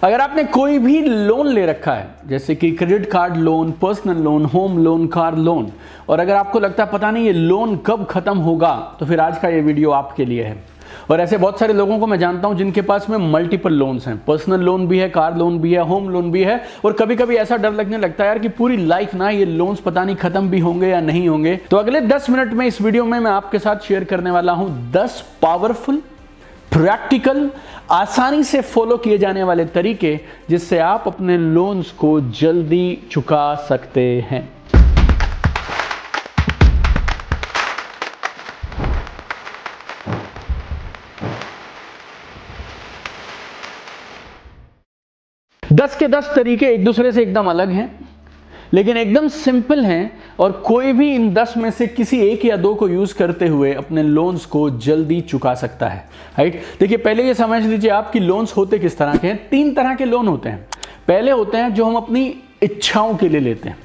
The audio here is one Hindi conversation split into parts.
अगर आपने कोई भी लोन ले रखा है, जैसे कि credit card loan, personal loan, home loan, car loan, और अगर आपको लगता है पता नहीं ये लोन कब खत्म होगा, तो फिर आज का ये वीडियो आपके लिए है। और ऐसे बहुत सारे लोगों को मैं जानता हूं जिनके पास में मल्टीपल लोन्स हैं, पर्सनल लोन भी है, कार लोन भी है, होम लोन भी है, और कभी कभी ऐसा डर लगने लगता है यार कि पूरी लाइफ ना ये लोन्स पता नहीं खत्म भी होंगे या नहीं होंगे। तो अगले 10 मिनट में इस वीडियो में मैं आपके साथ शेयर करने वाला हूं 10 पावरफुल, प्रैक्टिकल, आसानी से फॉलो किए जाने वाले तरीके जिससे आप अपने लोन्स को जल्दी चुका सकते हैं। दस के 10 तरीके एक दूसरे से एकदम अलग हैं, लेकिन एकदम सिंपल हैं, और कोई भी इन 10 में से किसी एक या दो को यूज करते हुए अपने लोन्स को जल्दी चुका सकता है। राइट, देखिए पहले ये समझ लीजिए आपकी लोन्स होते किस तरह के हैं। 3 तरह के लोन होते हैं। पहले होते हैं जो हम अपनी इच्छाओं के लिए लेते हैं,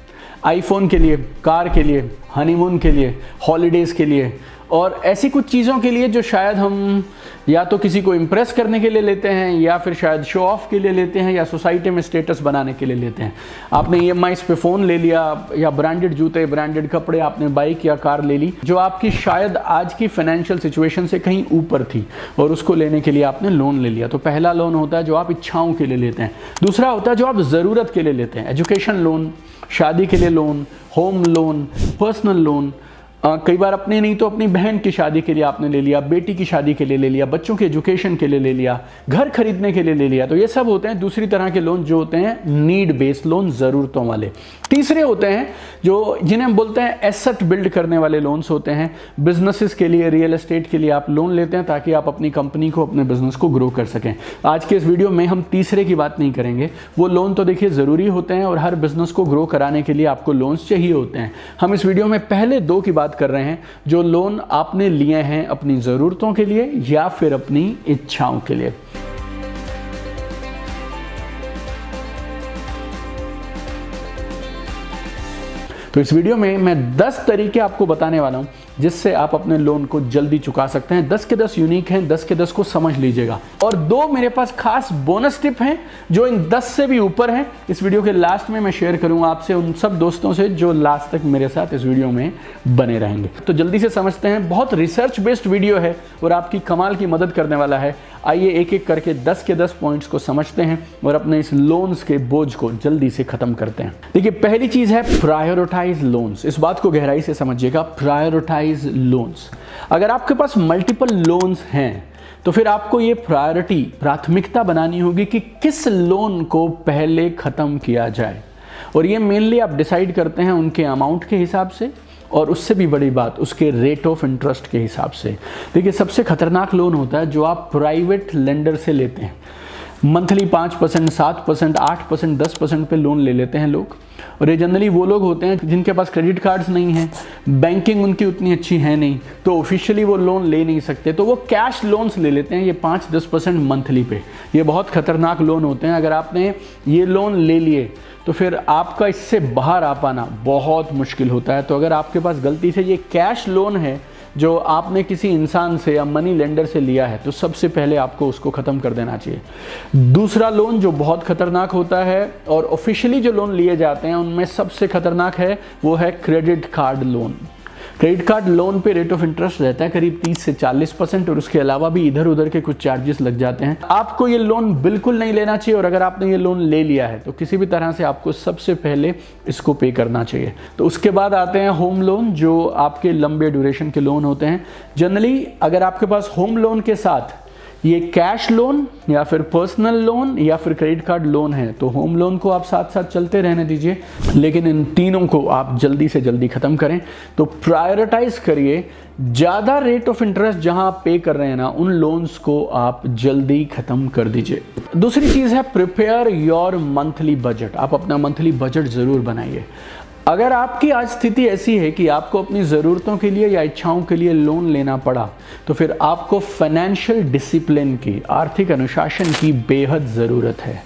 आईफोन के लिए, कार के लिए, हनीमून के लिए, हॉलीडेज के लिए, और ऐसी कुछ चीज़ों के लिए जो शायद हम या तो किसी को इम्प्रेस करने के लिए लेते हैं, या फिर शायद शो ऑफ के लिए लेते हैं, या सोसाइटी में स्टेटस बनाने के लिए लेते हैं। आपने EMIs पे फ़ोन ले लिया, या ब्रांडेड जूते, ब्रांडेड कपड़े, आपने बाइक या कार ले ली जो आपकी शायद आज की फाइनेंशियल सिचुएशन से कहीं ऊपर थी, और उसको लेने के लिए आपने लोन ले लिया। तो पहला लोन होता है जो आप इच्छाओं के लिए लेते हैं। दूसरा होता है जो आप ज़रूरत के लिए लेते हैं, एजुकेशन लोन, शादी के लिए loan, home loan, personal loan. कई बार अपने नहीं तो अपनी बहन की शादी के लिए आपने ले लिया, बेटी की शादी के लिए ले लिया, बच्चों के एजुकेशन के लिए ले लिया, घर खरीदने के लिए ले लिया। तो ये सब होते हैं दूसरी तरह के लोन जो होते हैं नीड बेस्ड लोन, ज़रूरतों वाले। तीसरे होते हैं जो जिन्हें हम बोलते हैं एसेट बिल्ड करने वाले लोन्स होते हैं। बिजनेसेस के लिए, रियल एस्टेट के लिए आप लोन लेते हैं ताकि आप अपनी कंपनी को, अपने बिजनेस को ग्रो कर सकें। आज के इस वीडियो में हम तीसरे की बात नहीं करेंगे। वो लोन तो देखिए ज़रूरी होते हैं और हर बिजनेस को ग्रो कराने के लिए आपको लोन्स चाहिए होते हैं। हम इस वीडियो में पहले 2 की बात कर रहे हैं जो लोन आपने लिए हैं अपनी ज़रूरतों के लिए या फिर अपनी इच्छाओं के लिए। तो इस वीडियो में मैं 10 तरीके आपको बताने वाला हूं जिससे आप अपने लोन को जल्दी चुका सकते हैं। 10 के 10 यूनिक हैं, 10 के 10 को समझ लीजिएगा। और 2 मेरे पास खास बोनस टिप हैं जो इन 10 से भी ऊपर हैं। इस वीडियो के लास्ट में मैं शेयर करूंगा आपसे उन सब दोस्तों से जो लास्ट तक मेरे साथ इस वीडियो में बने रहेंगे। तो जल्दी से समझते हैं। बहुत रिसर्च बेस्ड वीडियो है और आपकी कमाल की मदद करने वाला है। आइए एक एक करके 10 के 10 पॉइंट्स को समझते हैं और अपने इस लोन्स के बोझ को जल्दी से खत्म करते हैं। देखिए पहली चीज है प्रायोरिटाइज लोन्स। इस बात को गहराई से समझिएगा, प्रायोरिटाइज लोन्स। अगर आपके पास मल्टीपल लोन्स हैं तो फिर आपको ये प्राथमिकता बनानी होगी कि किस लोन को पहले खत्म किया जाए, और ये मेनली आप डिसाइड करते हैं उनके अमाउंट के हिसाब से, और उससे भी बड़ी बात उसके रेट ऑफ इंटरेस्ट के हिसाब से। देखिए सबसे खतरनाक लोन होता है जो आप प्राइवेट लेंडर से लेते हैं। मंथली 5%, 7%, 8%, 10% पे लोन ले लेते हैं लोग, और ये जनरली वो लोग होते हैं जिनके पास क्रेडिट कार्ड्स नहीं हैं, बैंकिंग उनकी उतनी अच्छी है नहीं, तो ऑफिशियली वो लोन ले नहीं सकते, तो वो कैश लोन्स ले लेते हैं ये 5-10% मंथली पे। ये बहुत खतरनाक लोन होते हैं। अगर आपने ये लोन ले लिए तो फिर आपका इससे बाहर आ पाना बहुत मुश्किल होता है। तो अगर आपके पास गलती से ये कैश लोन है जो आपने किसी इंसान से या मनी लेंडर से लिया है, तो सबसे पहले आपको उसको ख़त्म कर देना चाहिए। दूसरा लोन जो बहुत खतरनाक होता है और ऑफिशियली जो लोन लिए जाते हैं उनमें सबसे खतरनाक है, वो है credit card loan. Credit card loan पे रेट ऑफ इंटरेस्ट रहता है करीब 30 से 40%, और उसके अलावा भी इधर उधर के कुछ चार्जेस लग जाते हैं। आपको ये लोन बिल्कुल नहीं लेना चाहिए, और अगर आपने ये लोन ले लिया है तो किसी भी तरह से आपको सबसे पहले इसको पे करना चाहिए। तो उसके बाद आते हैं होम लोन, जो आपके लंबे ड्यूरेशन के लोन होते हैं। जनरली अगर आपके पास होम लोन के साथ ये कैश लोन या फिर पर्सनल लोन या फिर क्रेडिट कार्ड लोन है, तो होम लोन को आप साथ साथ चलते रहने दीजिए, लेकिन इन तीनों को आप जल्दी से जल्दी खत्म करें। तो प्रायोरिटाइज करिए, ज़्यादा रेट ऑफ इंटरेस्ट जहां आप पे कर रहे हैं ना, उन लोन्स को आप जल्दी खत्म कर दीजिए। दूसरी चीज़ है प्रिपेयर योर मंथली बजट। आप अपना मंथली बजट ज़रूर बनाइए। अगर आपकी आज स्थिति ऐसी है कि आपको अपनी ज़रूरतों के लिए या इच्छाओं के लिए लोन लेना पड़ा, तो फिर आपको फाइनेंशियल डिसिप्लिन की, आर्थिक अनुशासन की बेहद ज़रूरत है।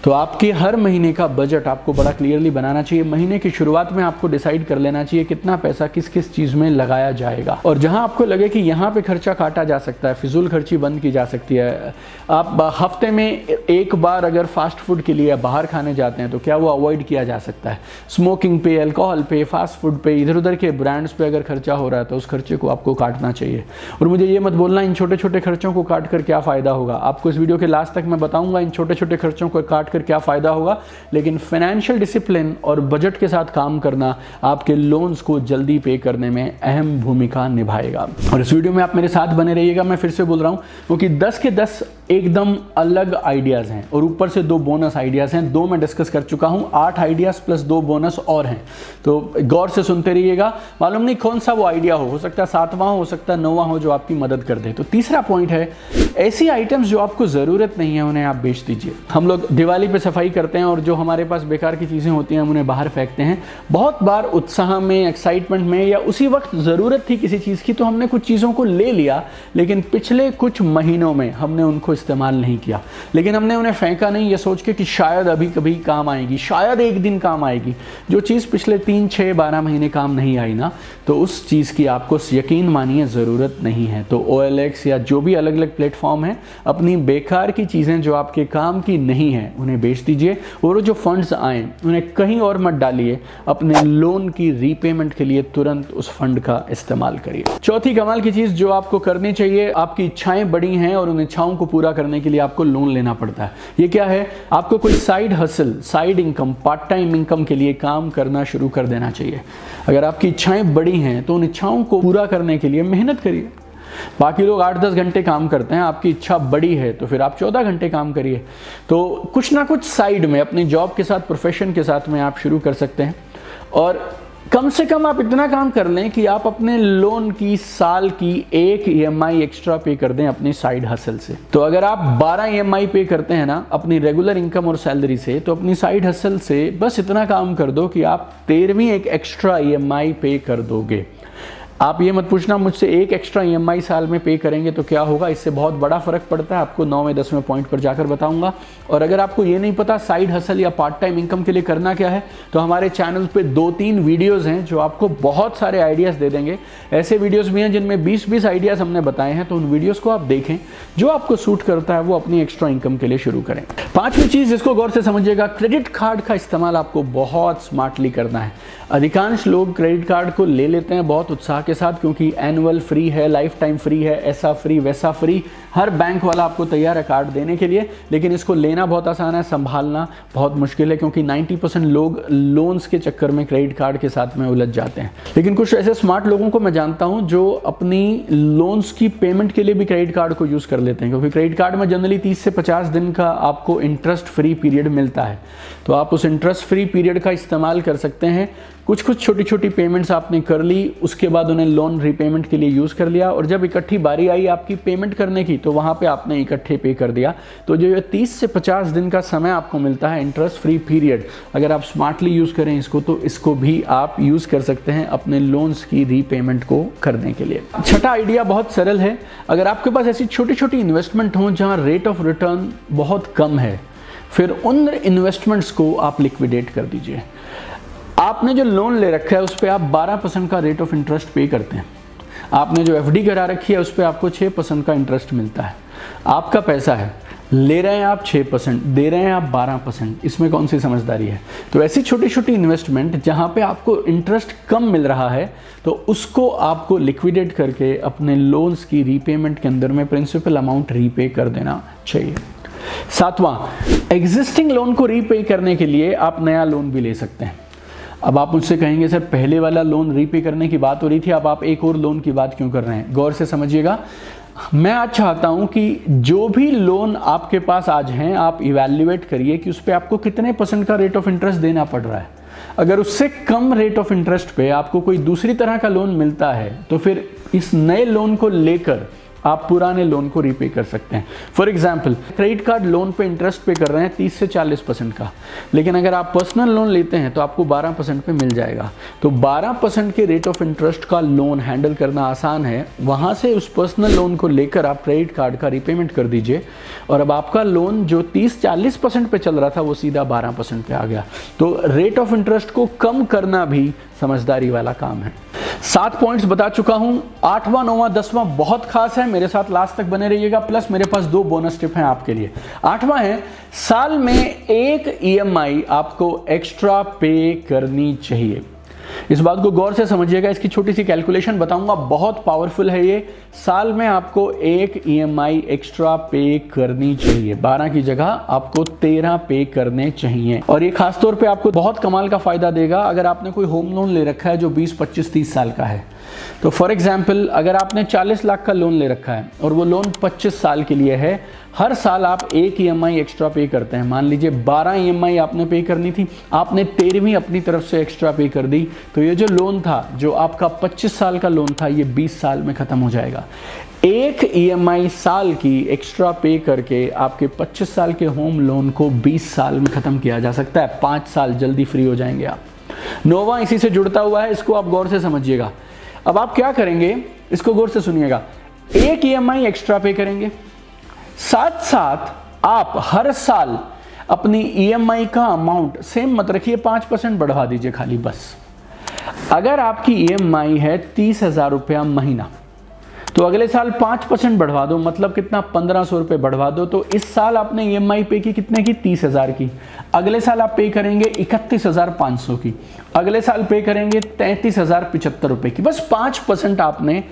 तो आपके हर महीने का बजट आपको बड़ा क्लियरली बनाना चाहिए। महीने की शुरुआत में आपको डिसाइड कर लेना चाहिए कितना पैसा किस किस चीज़ में लगाया जाएगा, और जहां आपको लगे कि यहाँ पे खर्चा काटा जा सकता है, फिजूल खर्ची बंद की जा सकती है। आप हफ्ते में एक बार अगर फास्ट फूड के लिए बाहर खाने जाते हैं तो क्या वो अवॉइड किया जा सकता है। स्मोकिंग पे, अल्कोहल पे, फास्ट फूड पे, इधर उधर के ब्रांड्स पे अगर खर्चा हो रहा है तो उस खर्चे को आपको काटना चाहिए। और मुझे ये मत बोलना इन छोटे छोटे खर्चों को काट कर क्या फ़ायदा होगा। आपको इस वीडियो के लास्ट तक मैं बताऊंगा इन छोटे छोटे खर्चों को काट कर क्या फ़ायदा होगा, लेकिन फाइनेंशियल डिसिप्लिन और बजट के साथ काम करना आपके लोन्स को जल्दी पे करने में अहम भूमिका निभाएगा। और इस वीडियो में आप मेरे साथ बने रहिएगा। मैं फिर से बोल रहा हूँ क्योंकि 10 के 10 एकदम अलग आइडियाज़ हैं और ऊपर से 2 बोनस आइडियाज़ हैं। 2 मैं डिस्कस कर चुका हूँ, 8 आइडियाज़ प्लस 2 बोनस और हैं, तो गौर से सुनते रहिएगा। मालूम नहीं कौन सा वो आइडिया हो सकता है 7वां हो सकता है 9वां हो जो आपकी मदद कर दे। तो तीसरा पॉइंट है, ऐसी आइटम्स जो आपको ज़रूरत नहीं है उन्हें आप बेच दीजिए। हम लोग दिवाली पे सफाई करते हैं और जो हमारे पास बेकार की चीज़ें होती हैं हम उन्हें बाहर फेंकते हैं। बहुत बार उत्साह में, एक्साइटमेंट में या उसी वक्त ज़रूरत थी किसी चीज़ की तो हमने कुछ चीज़ों को ले लिया, लेकिन पिछले कुछ महीनों में हमने उनको इस्तेमाल नहीं किया। लेकिन हमने उन्हें फेंका नहीं ये सोच के कि शायद अभी कभी काम आएगी, शायद एक दिन काम आएगी। जो चीज़ पिछले 3, 6, 12 महीने काम नहीं आई ना, तो उस चीज़ की आपको यकीन मानिए ज़रूरत नहीं है। तो OLX या जो भी अलग अलग प्लेटफॉर्म है, अपनी बेकार की चीज़ें जो आपके काम की नहीं है उन्हें बेच दीजिए और जो फंड्स आएँ उन्हें कहीं और मत डालिए, अपने लोन की रीपेमेंट के लिए तुरंत उस फंड का इस्तेमाल करिए। चौथी कमाल की चीज़ जो आपको करनी चाहिए, आपकी इच्छाएं बड़ी हैं और उन इच्छाओं को पूरा करने के लिए आपको लोन लेना पड़ता है। ये क्या है? आपको कोई side hustle, side income, part time income के लिए काम करना शुरू कर देना चाहिए। अगर आपकी इच्छाएं बड़ी हैं तो उन इच्छाओं को पूरा करने के लिए मेहनत करिए। बाकी लोग 8-10 घंटे काम करते हैं, आपकी इच्छा बड़ी है तो फिर आप 14 घंटे काम करिए। तो कुछ ना कुछ साइड में अपनी जॉब के साथ, प्रोफेशन के साथ में आप शुरू कर सकते हैं। और कम से कम आप इतना काम कर लें कि आप अपने लोन की साल की 1 EMI एक्स्ट्रा पे कर दें अपनी साइड हसल से। तो अगर आप 12 EMI पे करते हैं ना अपनी रेगुलर इनकम और सैलरी से, तो अपनी साइड हसल से बस इतना काम कर दो कि आप 13वीं एक एक्स्ट्रा EMI पे कर दोगे। आप ये मत पूछना मुझसे 1 एक्स्ट्रा EMI साल में पे करेंगे तो क्या होगा, इससे बहुत बड़ा फ़र्क पड़ता है। आपको 9वें 10वें पॉइंट पर जाकर बताऊंगा। और अगर आपको ये नहीं पता साइड हसल या पार्ट टाइम इनकम के लिए करना क्या है, तो हमारे चैनल पे 2-3 वीडियोज़ हैं जो आपको बहुत सारे आइडियाज़ दे देंगे। ऐसे वीडियोज़ भी हैं जिनमें 20-20 आइडियाज़ हमने बताए हैं, तो उन वीडियोज़ को आप देखें, जो आपको सूट करता है वो अपनी एक्स्ट्रा इनकम के लिए शुरू करें। 5वीं चीज़ जिसको गौर से समझिएगा, क्रेडिट कार्ड का इस्तेमाल आपको बहुत स्मार्टली करना है। अधिकांश लोग क्रेडिट कार्ड को ले लेते हैं बहुत उत्साह के साथ, क्योंकि एनुअल फ्री है, लाइफ टाइम फ्री है, ऐसा फ्री वैसा फ्री, हर बैंक वाला आपको तैयार है कार्ड देने के लिए। लेकिन इसको लेना बहुत आसान है, संभालना बहुत मुश्किल है, क्योंकि 90% लोग लोन्स के चक्कर में क्रेडिट कार्ड के साथ में उलझ जाते हैं। लेकिन कुछ ऐसे स्मार्ट लोगों को मैं जानता हूं जो अपनी लोन्स की पेमेंट के लिए भी क्रेडिट कार्ड को यूज़ कर लेते हैं, क्योंकि क्रेडिट कार्ड में जनरली 30 से 50 दिन का आपको इंटरेस्ट फ्री पीरियड मिलता है। तो आप उस इंटरेस्ट फ्री पीरियड का इस्तेमाल कर सकते हैं। कुछ छोटी छोटी पेमेंट्स आपने कर ली, उसके बाद उन्हें लोन रीपेमेंट के लिए यूज़ कर लिया, और जब इकट्ठी बारी आई आपकी पेमेंट करने की तो वहाँ पे आपने इकट्ठे पे कर दिया। तो जो ये 30 से 50 दिन का समय आपको मिलता है इंटरेस्ट फ्री पीरियड, अगर आप स्मार्टली यूज़ करें इसको, तो इसको भी आप यूज़ कर सकते हैं अपने लोन्स की रीपेमेंट को करने के लिए। छठा आइडिया बहुत सरल है। अगर आपके पास ऐसी छोटी छोटी इन्वेस्टमेंट हों जहाँ रेट ऑफ रिटर्न बहुत कम है, फिर उन इन्वेस्टमेंट्स को आप लिक्विडेट कर दीजिए। आपने जो लोन ले रखा है उस पर आप 12% का रेट ऑफ इंटरेस्ट पे करते हैं। आपने जो FD करा रखी है उस पर आपको 6% का इंटरेस्ट मिलता है। आपका पैसा है, ले रहे हैं आप 6%, दे रहे हैं आप 12%, इसमें कौन सी समझदारी है? तो ऐसी छोटी छोटी इन्वेस्टमेंट जहाँ पे आपको इंटरेस्ट कम मिल रहा है, तो उसको आपको लिक्विडेट करके अपने लोन्स की रीपेमेंट के अंदर में प्रिंसिपल अमाउंट रीपे कर देना चाहिए। 7वां, एग्जिस्टिंग लोन को रीपे करने के लिए आप नया लोन भी ले सकते हैं। अब आप मुझसे कहेंगे सर पहले वाला लोन रीपे करने की बात हो रही थी, अब आप एक और लोन की बात क्यों कर रहे हैं? गौर से समझिएगा। मैं आज चाहता हूं कि जो भी लोन आपके पास आज हैं आप इवैल्यूएट करिए कि उस पर आपको कितने % का रेट ऑफ इंटरेस्ट देना पड़ रहा है। अगर उससे कम रेट ऑफ इंटरेस्ट पे आपको कोई दूसरी तरह का लोन मिलता है, तो फिर इस नए लोन को लेकर आप पुराने लोन को रीपे कर सकते हैं। For example, credit card loan पे इंटरेस्ट पे कर रहे हैं 30 से 40% का, लेकिन अगर आप पर्सनल लोन लेते हैं तो आपको 12% पे मिल जाएगा। तो 12% के रेट ऑफ इंटरेस्ट का लोन हैंडल करना आसान है। वहाँ से उस पर्सनल लोन को लेकर आप क्रेडिट कार्ड का रीपेमेंट कर दीजिए और अब आपका लोन जो 30-40% पे चल रहा था वो सीधा 12% पे आ गया। तो रेट ऑफ इंटरेस्ट को कम करना भी समझदारी वाला काम है। 7 पॉइंट्स बता चुका हूं। 8वां 9वां 10वां बहुत खास है, मेरे साथ लास्ट तक बने रहिएगा। प्लस मेरे पास 2 बोनस टिप हैं आपके लिए। 8वां है, साल में एक EMI आपको एक्स्ट्रा पे करनी चाहिए। इस बात को गौर से समझिएगा, इसकी छोटी सी कैलकुलेशन बताऊंगा, बहुत पावरफुल है ये। साल में आपको एक EMI एक्स्ट्रा पे करनी चाहिए, 12 की जगह आपको 13 पे करने चाहिए। और ये खासतौर पे आपको बहुत कमाल का फायदा देगा अगर आपने कोई होम लोन ले रखा है जो 20, 25, 30 साल का है। तो फॉर एग्जाम्पल, अगर आपने 40 लाख का लोन ले रखा है और वो लोन 25 साल के लिए है, हर साल आप एक EMI एक्स्ट्रा पे करते हैं। मान लीजिए 12 EMI आपने पे करनी थी, आपने 13वीं अपनी तरफ से एक्स्ट्रा पे कर दी, तो ये जो लोन था, जो आपका 25 साल का लोन था, ये 20 साल में खत्म हो जाएगा। एक EMI साल की एक्स्ट्रा पे करके आपके 25 साल के होम लोन को 20 साल में खत्म किया जा सकता है। 5 साल जल्दी फ्री हो जाएंगे आप। 9वां इसी से जुड़ता हुआ है, इसको आप गौर से समझिएगा। अब आप क्या करेंगे, इसको गौर से सुनिएगा। एक EMI एक्स्ट्रा पे करेंगे, साथ साथ आप हर साल अपनी EMI का अमाउंट सेम मत रखिए, 5% बढ़वा दीजिए खाली बस। अगर आपकी EMI है 30,000 रुपया महीना, तो अगले साल 5% बढ़वा दो, मतलब कितना, 1500 रुपये बढ़वा दो। तो इस साल आपने EMI पे की कितने की, 30,000 की। अगले साल आप पे करेंगे 31,500 की। अगले साल पे करेंगे 33,075 रुपये की। बस 5% आपने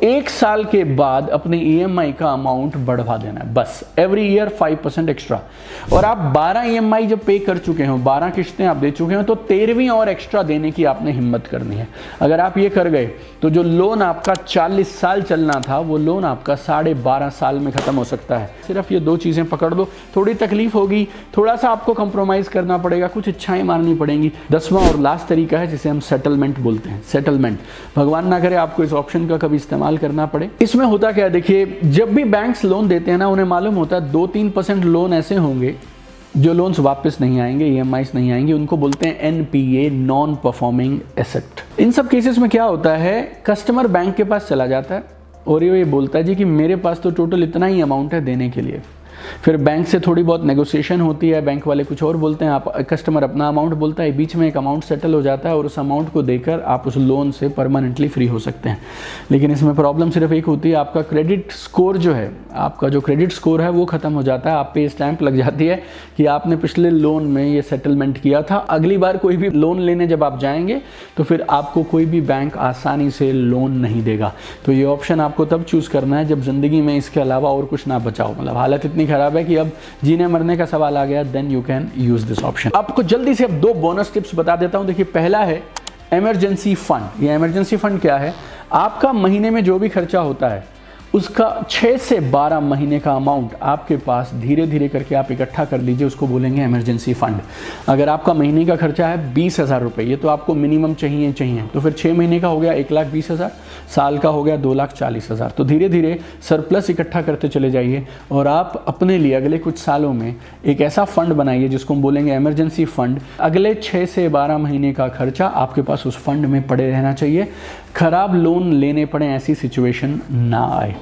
एक साल के बाद अपने EMI का अमाउंट बढ़वा देना है, बस। Every year 5% extra. और आप 12 EMI जब पे कर चुके हो, 12 किश्तें आप दे चुके हो, तो 13वीं और एक्स्ट्रा देने की आपने हिम्मत करनी है। अगर आप ये कर गए तो जो लोन आपका 40 साल चलना था, वो लोन आपका 12.5 साल में खत्म हो सकता है। सिर्फ ये 2 चीजें पकड़ दो। थोड़ी तकलीफ होगी, थोड़ा सा आपको कंप्रोमाइज करना पड़ेगा, कुछ इच्छाएं मारनी पड़ेंगी। 10वां और लास्ट तरीका है जिसे हम सेटलमेंट बोलते हैं। सेटलमेंट, भगवान ना करे आपको इस ऑप्शन का कभी इस्तेमाल करना पड़े। इसमें होता क्या है, देखिए, जब भी बैंक्स लोन देते हैं ना, उन्हें मालूम होता है 2-3% लोन ऐसे होंगे जो लोन्स वापस नहीं आएंगे, EMIs नहीं आएंगे, उनको बोलते हैं NPA, नॉन परफॉर्मिंग एसेट। इन सब केसेस में क्या होता है, कस्टमर बैंक के पास चला जाता है और ये बोलता है जी कि मेरे पास तो टोटल इतना ही अमाउंट है देने के लिए। फिर बैंक से थोड़ी बहुत नेगोशिएशन होती है, बैंक वाले कुछ और बोलते हैं, आप कस्टमर अपना अमाउंट बोलता है, बीच में एक अमाउंट सेटल हो जाता है और उस अमाउंट को देकर आप उस लोन से परमानेंटली फ्री हो सकते हैं। लेकिन इसमें प्रॉब्लम सिर्फ एक होती है, आपका क्रेडिट स्कोर जो है, आपका जो क्रेडिट स्कोर है वो खत्म हो जाता है। आप पे स्टैंप लग जाती है कि आपने पिछले लोन में ये सेटलमेंट किया था। अगली बार कोई भी लोन लेने जब आप जाएंगे तो फिर आपको कोई भी बैंक आसानी से लोन नहीं देगा। तो ये ऑप्शन आपको तब चूज करना है जब जिंदगी में इसके अलावा और कुछ ना बचाओ, मतलब हालत इतनी खराब है कि अब जीने मरने का सवाल आ गया, then you can use this option. आपको जल्दी से अब 2 बोनस टिप्स बता देता हूं। देखिए, पहला है इमरजेंसी फंड। ये इमरजेंसी फंड क्या है, आपका महीने में जो भी खर्चा होता है उसका 6 से 12 महीने का अमाउंट आपके पास धीरे धीरे करके आप इकट्ठा कर लीजिए, उसको बोलेंगे इमरजेंसी फंड। अगर आपका महीने का खर्चा है 20,000 रुपये, ये तो आपको मिनिमम चाहिए, तो फिर 6 महीने का हो गया 1,20,000, साल का हो गया 2,40,000। तो धीरे धीरे सरप्लस इकट्ठा करते चले जाइए और आप अपने लिए अगले कुछ सालों में एक ऐसा फंड बनाइए जिसको हम बोलेंगे इमरजेंसी फंड। अगले 6 से 12 महीने का खर्चा आपके पास उस फंड में पड़े रहना चाहिए, खराब लोन लेने पड़े ऐसी सिचुएशन ना आए।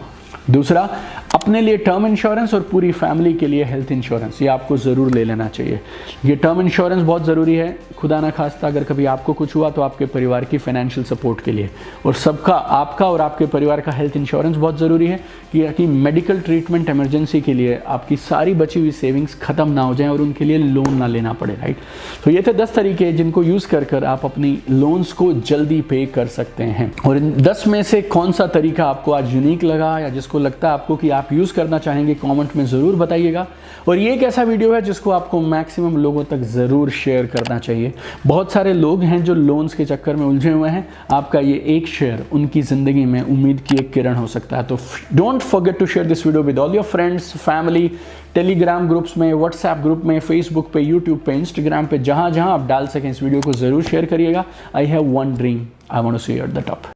दूसरा, अपने लिए टर्म इंश्योरेंस और पूरी फैमिली के लिए हेल्थ इंश्योरेंस, ये आपको ज़रूर ले लेना चाहिए। ये टर्म इंश्योरेंस बहुत ज़रूरी है, खुदा ना खास्ता अगर कभी आपको कुछ हुआ तो आपके परिवार की फाइनेंशियल सपोर्ट के लिए। और सबका, आपका और आपके परिवार का हेल्थ इंश्योरेंस बहुत ज़रूरी है कि मेडिकल ट्रीटमेंट इमरजेंसी के लिए आपकी सारी बची हुई सेविंग्स खत्म ना हो जाएं और उनके लिए लोन ना लेना पड़े, राइट। तो ये थे 10 तरीके जिनको यूज़ कर आप अपनी लोन्स को जल्दी पे कर सकते हैं। और इन 10 में से कौन सा तरीका आपको आज यूनिक लगा या जिसको लगता है आपको कि आप यूज़ करना चाहेंगे, कमेंट में ज़रूर बताइएगा। और ये एक ऐसा वीडियो है जिसको आपको मैक्सिमम लोगों तक ज़रूर शेयर करना चाहिए। बहुत सारे लोग हैं जो लोन्स के चक्कर में उलझे हुए हैं, आपका ये एक शेयर उनकी ज़िंदगी में उम्मीद की एक किरण हो सकता है। तो don't forget to share this video with all your friends, family, telegram groups में, व्हाट्सएप ग्रुप में, फेसबुक पे, यूट्यूब पे, इंस्टाग्राम पे, जहाँ जहाँ आप डाल सकें इस वीडियो को ज़रूर शेयर करिएगा। I have one dream, I want to see you at the top.